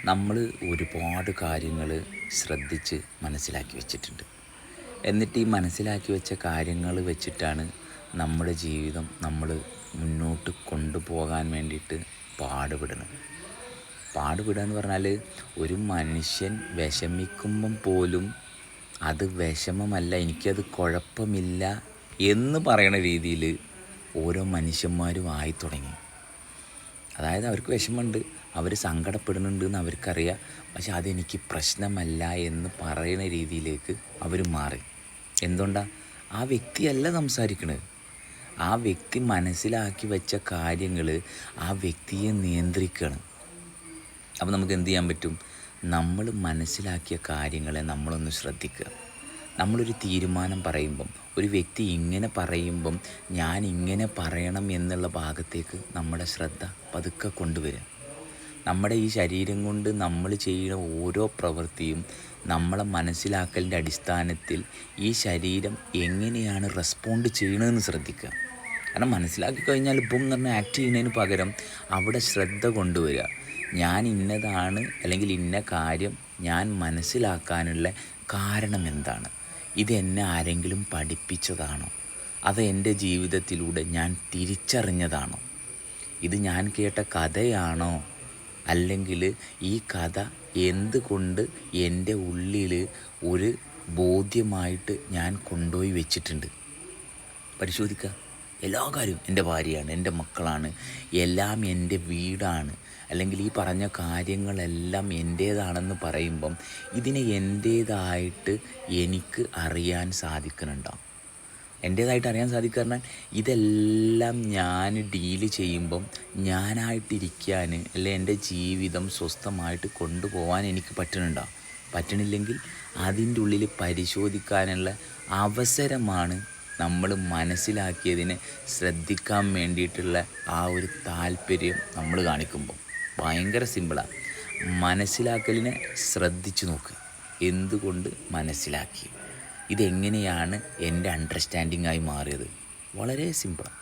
നമ്മൾ ഒരുപാട് കാര്യങ്ങൾ ശ്രദ്ധിച്ച് മനസ്സിലാക്കി വെച്ചിട്ടുണ്ട്. എന്നിട്ട് ഈ മനസ്സിലാക്കി വെച്ച കാര്യങ്ങൾ വെച്ചിട്ടാണ് നമ്മുടെ ജീവിതം നമ്മൾ മുന്നോട്ട് കൊണ്ടുപോകാൻ വേണ്ടിയിട്ട് പാടുപെടുന്നത്. പാടുപെടുക എന്ന് പറഞ്ഞാൽ ഒരു മനുഷ്യൻ വിഷമിക്കുമ്പം പോലും അത് വിഷമമല്ല, എനിക്കത് കുഴപ്പമില്ല എന്ന് പറയണ രീതിയിൽ ഓരോ മനുഷ്യന്മാരും ആയി തുടങ്ങി. അതായത് അവർക്ക് വിഷമമുണ്ട്, അവർ സങ്കടപ്പെടുന്നുണ്ട് എന്ന് അവർക്കറിയാം, പക്ഷെ അതെനിക്ക് പ്രശ്നമല്ല എന്ന് പറയുന്ന രീതിയിലേക്ക് അവർ മാറി. എന്തുകൊണ്ടാണ്? ആ വ്യക്തിയല്ല സംസാരിക്കണത്. ആ വ്യക്തി മനസ്സിലാക്കി വെച്ച കാര്യങ്ങൾ ആ വ്യക്തിയെ നിയന്ത്രിക്കണം. അപ്പോൾ നമുക്ക് എന്ത് ചെയ്യാൻ പറ്റും? നമ്മൾ മനസ്സിലാക്കിയ കാര്യങ്ങളെ നമ്മളൊന്ന് ശ്രദ്ധിക്കുക. നമ്മളൊരു തീരുമാനം പറയുമ്പം, ഒരു വ്യക്തി ഇങ്ങനെ പറയുമ്പം ഞാൻ ഇങ്ങനെ പറയണം എന്നുള്ള ഭാഗത്തേക്ക് നമ്മുടെ ശ്രദ്ധ പതുക്കെ കൊണ്ടുവരിക. നമ്മുടെ ഈ ശരീരം കൊണ്ട് നമ്മൾ ചെയ്യുന്ന ഓരോ പ്രവൃത്തിയും നമ്മളെ മനസ്സിലാക്കലിൻ്റെ അടിസ്ഥാനത്തിൽ ഈ ശരീരം എങ്ങനെയാണ് റെസ്പോണ്ട് ചെയ്യണമെന്ന് ശ്രദ്ധിക്കുക. കാരണം മനസ്സിലാക്കി കഴിഞ്ഞാൽ ഇപ്പം എന്ന് പറഞ്ഞാൽ ആക്ട് ചെയ്യുന്നതിന് പകരം അവിടെ ശ്രദ്ധ കൊണ്ടുവരിക. ഞാൻ ഇന്നതാണ് അല്ലെങ്കിൽ ഇന്ന കാര്യം ഞാൻ മനസ്സിലാക്കാനുള്ള കാരണം എന്താണ്? ഇതെന്നെ ആരെങ്കിലും പഠിപ്പിച്ചതാണോ? അത് എൻ്റെ ജീവിതത്തിലൂടെ ഞാൻ തിരിച്ചറിഞ്ഞതാണോ? ഇത് ഞാൻ കേട്ട കഥയാണോ? അല്ലെങ്കിൽ ഈ കഥ എന്തുകൊണ്ട് എൻ്റെ ഉള്ളിൽ ഒരു ബോധ്യമായിട്ട് ഞാൻ കൊണ്ടുപോയി വെച്ചിട്ടുണ്ട്? പരിശോധിക്കുക. എല്ലാ കാര്യവും എൻ്റെ ഭാര്യയാണ്, എൻ്റെ മക്കളാണ്, എല്ലാം എൻ്റെ വീടാണ്, അല്ലെങ്കിൽ ഈ പറഞ്ഞ കാര്യങ്ങളെല്ലാം എൻ്റേതാണെന്ന് പറയുമ്പം ഇതിനെ എൻ്റേതായിട്ട് എനിക്ക് അറിയാൻ സാധിക്കുന്നുണ്ടോ? എൻ്റേതായിട്ട് അറിയാൻ സാധിക്കുക ഇതെല്ലാം ഞാൻ ഡീല് ചെയ്യുമ്പം ഞാനായിട്ടിരിക്കാൻ, അല്ലെ എൻ്റെ ജീവിതം സ്വസ്ഥമായിട്ട് കൊണ്ടുപോകാൻ എനിക്ക് പറ്റുന്നുണ്ടോ? പറ്റണില്ലെങ്കിൽ അതിൻ്റെ ഉള്ളിൽ പരിശോധിക്കാനുള്ള അവസരമാണ് നമ്മൾ മനസ്സിലാക്കിയതിനെ ശ്രദ്ധിക്കാൻ വേണ്ടിയിട്ടുള്ള ആ ഒരു താല്പര്യം നമ്മൾ കാണിക്കുമ്പോൾ. ഭയങ്കര സിമ്പിളാണ്. മനസ്സിലാക്കലിനെ ശ്രദ്ധിച്ചു നോക്കുക. എന്തുകൊണ്ട് മനസ്സിലാക്കി? ഇതെങ്ങനെയാണ് എൻ്റെ അണ്ടർസ്റ്റാൻഡിങ് ആയി മാറിയത്? വളരെ സിമ്പിളാണ്.